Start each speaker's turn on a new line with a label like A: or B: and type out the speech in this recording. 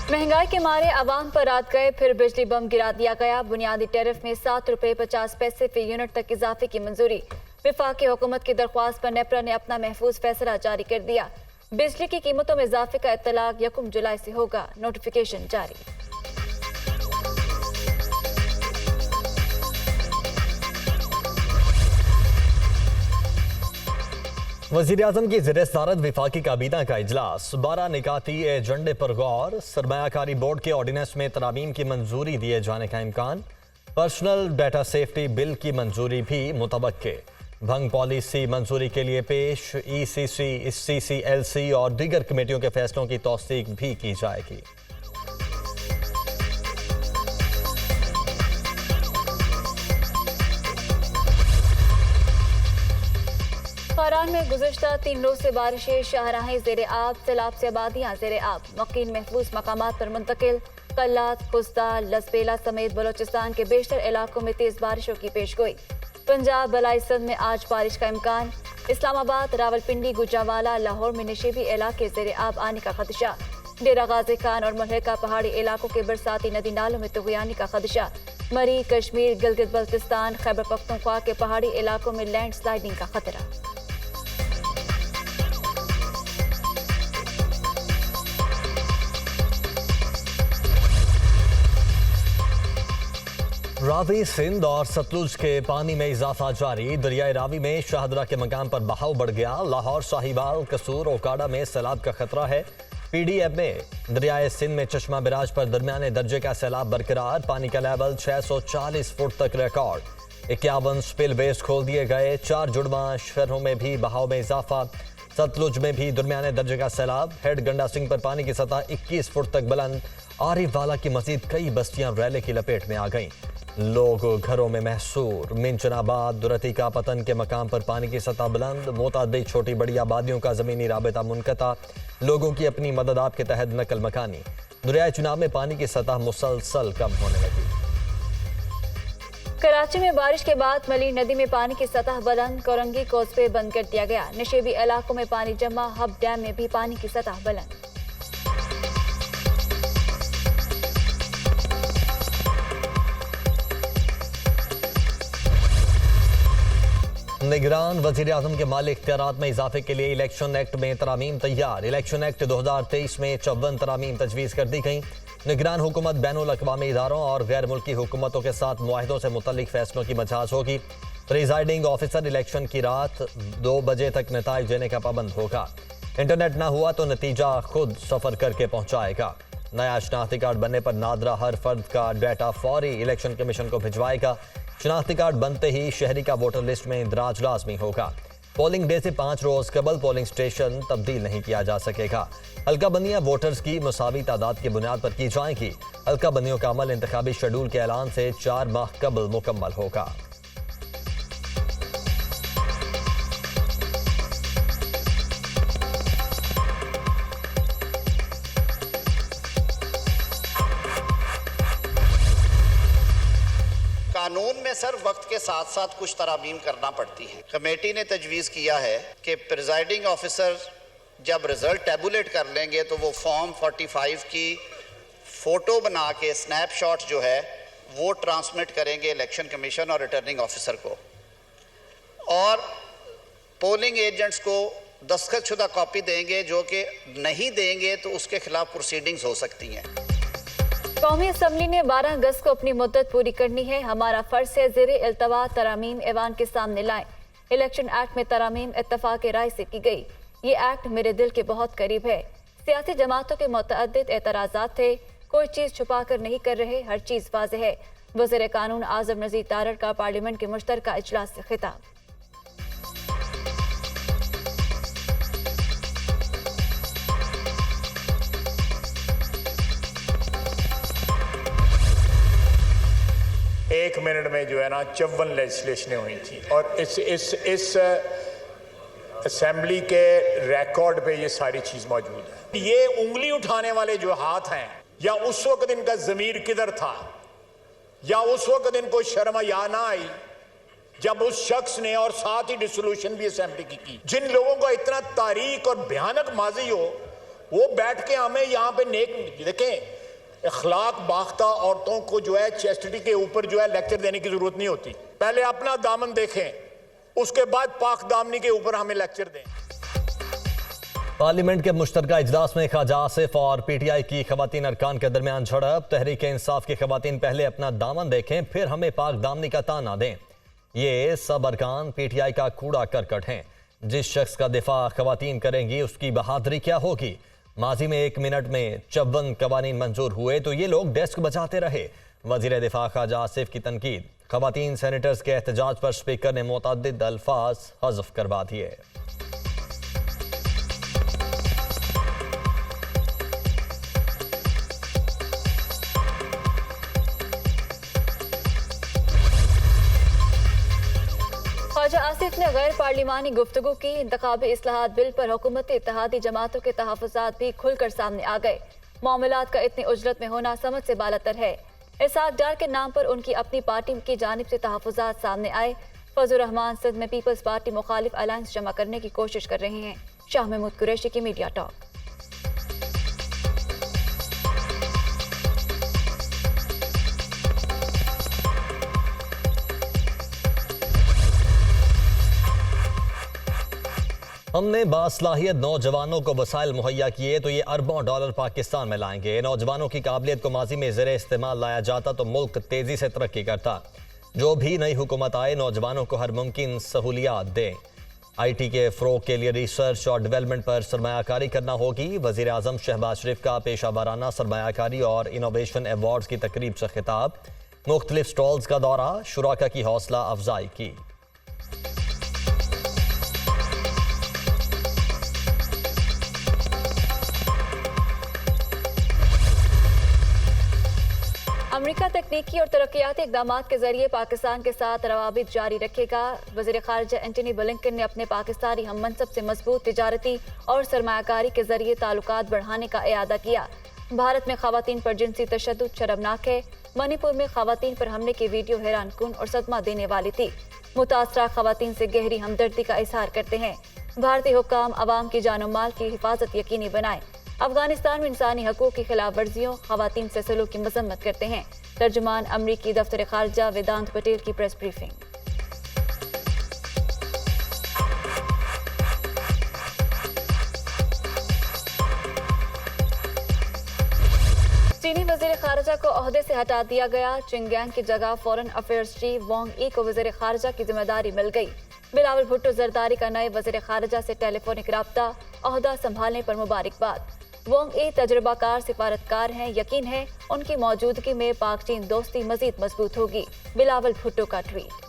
A: महंगाई के मारे आवाम पर रात गए, फिर बिजली बम गिरा दिया गया। बुनियादी टैरिफ में 7 रुपए 50 पैसे फी यूनिट तक इजाफे की मंजूरी। वफाकी हुकूमत की दरख्वास्त पर नेपरा ने अपना महफूज फैसला जारी कर दिया। बिजली की कीमतों में इजाफे का इत्तलाक 1 जुलाई से होगा, नोटिफिकेशन जारी।
B: वज़ीर-ए-आज़म की ज़ेर-ए-सदारत वफाकी काबीना का इजलास। 12 निकाती एजेंडे पर गौर। सरमायाकारी बोर्ड के ऑर्डिनेंस में तरामीम की मंजूरी दिए जाने का इम्कान। पर्सनल डाटा सेफ्टी बिल की मंजूरी भी मुतवक्के। भंग पॉलिसी मंजूरी के लिए पेश। ECC, CCLC और दीगर कमेटियों के फैसलों की तौसीक भी की जाएगी।
A: फरान में गुज़श्ता 3 रोज से बारिशें, शाहराहें ज़ेरे आब, सैलाब से आबादियाँ ज़ेरे आब। मकीन महफूज मकामात पर मुंतकिल। कल्लात, खुस्दा, लसबेला समेत बलोचिस्तान के बेशतर इलाकों में तेज बारिशों की पेशगोई। पंजाब बलाई सिंध में आज बारिश का इम्कान। इस्लामाबाद, रावलपिंडी, गुजरावाला, लाहौर में नशीबी इलाके ज़ेरे आब आने का खदशा। डेरा गाजी खान और मुल्हिका पहाड़ी इलाकों के बरसाती नदी नालों में तुग़यानी का खदशा। मरी, कश्मीर, गिलगित बल्तिस्तान, खैबर पख्तूनख्वा के पहाड़ी इलाकों में लैंड स्लाइडिंग का खतरा।
B: रावी, सिंध और सतलुज के पानी में इजाफा जारी। दरियाए रावी में शाहदरा के मकाम पर बहाव बढ़ गया। लाहौर, साहिवाल, कसूर, ओकाड़ा में सैलाब का खतरा है। PDF में दरियाए सिंध में चश्मा बिराज पर दरमियाने दर्जे का सैलाब बरकरार। पानी का लेवल 640 फुट तक रिकॉर्ड। 51 स्पिल बेस खोल दिए गए। 4 जुड़वा शहरों में भी बहाव में इजाफा। सतलुज में भी दरमियाने दर्जे का सैलाब। हेड गंडा सिंह पर पानी की सतह 21 फुट तक बुलंद। आरिफ वाला की मजीद कई बस्तियां रैले की लपेट में आ गईं। लोग घरों में महसूर। मिंचनाबाद, दुरती का पतन के मकाम पर पानी की सतह बुलंद। मोतादी छोटी बड़ी आबादियों का जमीनी राबता मुनक़ता। लोगों की अपनी मदद आप के तहत नकल मकानी। दरियाए चुनाव में पानी की सतह मुसलसल कम होने लगी।
A: कराची में बारिश के बाद मली नदी में पानी की सतह बुलंद। कोरंगी कोसवे बंद कर दिया गया। नशेबी इलाकों में पानी जमा। हब डैम में भी पानी की सतह बुलंद।
B: निगरान वज़ीर-ए-आज़म के माली इख्तियारात में इजाफे के लिए इलेक्शन एक्ट में तरामीम तैयार। इलेक्शन एक्ट 2023 में 54 तरामीम तजवीज़ कर दी गई। निगरान हुकूमत बैनुल अक़वामी इदारों और गैर मुल्की हुकूमतों के साथ मुआहिदों से मुतल्लिक फैसलों की मजाज होगी। प्रिजाइडिंग ऑफिसर इलेक्शन की रात 2 बजे तक नताइज देने का पाबंद होगा। इंटरनेट ना हुआ तो नतीजा खुद सफ़र करके पहुँचाएगा। नया शनाख्ती कार्ड बनने पर नादरा हर फर्द का डाटा फौरी इलेक्शन कमीशन को भिजवाएगा। शनाख्ती कार्ड बनते ही शहरी का वोटर लिस्ट में इंदराज लाजमी होगा। पोलिंग डे से 5 रोज कबल पोलिंग स्टेशन तब्दील नहीं किया जा सकेगा। हल्का बंदियां वोटर्स की मुसावी तादाद की बुनियाद पर की जाएंगी। हल्का बंदियों का अमल इंतखाबी शेड्यूल के ऐलान से 4 माह कबल मुकम्मल होगा।
C: कानून में सर वक्त के साथ साथ कुछ तरामीम करना पड़ती है। कमेटी ने तजवीज़ किया है कि प्रिजाइडिंग ऑफिसर जब रिजल्ट टैबुलेट कर लेंगे तो वो फॉर्म 45 की फ़ोटो बना के स्नैपशॉट जो है वो ट्रांसमिट करेंगे इलेक्शन कमीशन और रिटर्निंग ऑफिसर को, और पोलिंग एजेंट्स को दस्तखतशुदा कॉपी देंगे। जो कि नहीं देंगे तो उसके खिलाफ प्रोसीडिंग्स हो सकती हैं।
A: कौमी असम्बली ने 12 अगस्त को अपनी मुद्दत पूरी करनी है। हमारा फर्ज है ज़ेरे इल्तवा तरामीम ऐवान के सामने लाएं। इलेक्शन एक्ट में तरामीम इत्तफाक राय से की गई। ये एक्ट मेरे दिल के बहुत करीब है। सियासी जमातों के मुतअद्दिद एतराज़ात थे। कोई चीज़ छुपा कर नहीं कर रहे, हर चीज़ वाज़ेह है। वज़ीर कानून आज़म नज़ीर तारड़ का पार्लियामेंट के मुश्तरका इजलास से खिताब।
D: एक मिनट में जो है ना 54 लेजिस्लेशनें हुई थी, और इस असेंबली के रिकॉर्ड पे ये सारी चीज मौजूद है। ये उंगली उठाने वाले जो हाथ हैं, या उस वक्त इनका जमीर किधर था, या उस वक्त इनको शर्म या ना आई जब उस शख्स ने, और साथ ही डिसोल्यूशन भी असेंबली की। जिन लोगों का इतना तारीख और भयानक माजी हो, वो बैठ के हमें यहाँ पे नेक देखें। अखलाक बाख्ता औरतों को जो है चेस्टिटी के ऊपर जो है लेक्चर देने की जरूरत नहीं होती। पहले अपना दामन देखें, उसके बाद पाक दामनी के ऊपर हमें लेक्चर दें।
B: पार्लियामेंट के मुश्तरका इजलास में ख्वाजा आसिफ और पीटीआई की खवातीन अरकान के दरमियान झड़प। तहरीक इंसाफ की खवातीन पहले अपना दामन देखें, फिर हमें पाक दामनी का ताना दें। ये सब अरकान पीटीआई का कूड़ा करकट हैं। जिस शख्स का दिफा खवातीन करेंगी उसकी बहादुरी क्या होगी। माजी में 1 मिनट में 54 कवानीन मंजूर हुए तो ये लोग डेस्क बचाते रहे। वजीर दिफा ख्वाजा आसिफ की तनकीद। खवातीन सेनेटर्स के एहतजाज पर स्पीकर ने मुतअद्दिद अल्फाज हज़फ करवा दिए।
A: ख्वाजा आसिफ ने गैर पार्लिमानी गुफ्तगू की। इंतखाबी इस्लाहात बिल पर हुकूमत इत्तेहादी जमातों के तहफ़्फ़ुज़ात भी खुलकर सामने आ गए। मामलात का इतनी उजरत में होना समझ से बालातर है। इसहाक डार के नाम पर उनकी अपनी पार्टी की जानिब से तहफ़्फ़ुज़ात सामने आए। फजल रहमान सिंध में पीपल्स पार्टी मुखालिफ अलायंस जमा करने की कोशिश कर रहे हैं। शाह महमूद कुरैशी की मीडिया टॉक।
B: हमने बासलाहियत नौजवानों को वसाइल मुहैया किए तो ये अरबों डॉलर पाकिस्तान में लाएंगे। नौजवानों की काबिलियत को माजी में ज़ेरे इस्तेमाल लाया जाता तो मुल्क तेजी से तरक्की करता। जो भी नई हुकूमत आए नौजवानों को हर मुमकिन सहूलियात दें। IT के फ़रोग के लिए रिसर्च और डेवलपमेंट पर सरमायाकारी करना होगी। वज़ीर आज़म शहबाज शरीफ का पेशा वाराना सरमायाकारी और इनोवेशन अवार्ड्स की तकरीब से खिताब। मुख्तलिफ स्टॉल्स का दौरा, शुराका की हौसला अफजाई की।
A: अमेरिका तकनीकी और तरक्याती इकदाम के जरिए पाकिस्तान के साथ रवाबित जारी रखेगा। वज़ीर ख़ारिजा एंटनी ब्लिंकन ने अपने पाकिस्तानी हम मनसब से मजबूत तिजारती और सरमायाकारी के जरिए ताल्लुकात बढ़ाने का इरादा किया। भारत में ख़वातीन पर जिनसी तशद्दुद शर्मनाक है। मणिपुर में ख़वातीन पर हमले की वीडियो हैरानकुन और सदमा देने वाली थी। मुतासरा ख़वातीन से गहरी हमदर्दी का इजहार करते हैं। भारतीय हुक्काम अवाम की जान माल की हिफाजत यकीनी बनाए। अफगानिस्तान में इंसानी हकूक़ की खिलाफ वर्जियों ख़वातीन से सलूक की मजम्मत करते हैं। तर्जुमान अमरीकी दफ्तर खारजा वेदांत पटेल की प्रेस ब्रीफिंग। चीनी वज़ीर खारजा को ओहदे से हटा दिया गया। चिंगयांग की जगह फॉरेन अफेयर्स चीफ वांग ई को वज़ीर खारजा की जिम्मेदारी मिल गई। बिलावल भुट्टो जरदारी का नए वज़ीर खारजा से टेलीफोनिक राब्ता, ओहदा संभालने पर मुबारकबाद। वांग ई तजुर्बाकार सिफारतकार हैं। यकीन है उनकी मौजूदगी में पाक चीन दोस्ती मजीद मजबूत होगी। बिलावल भुट्टो का ट्वीट।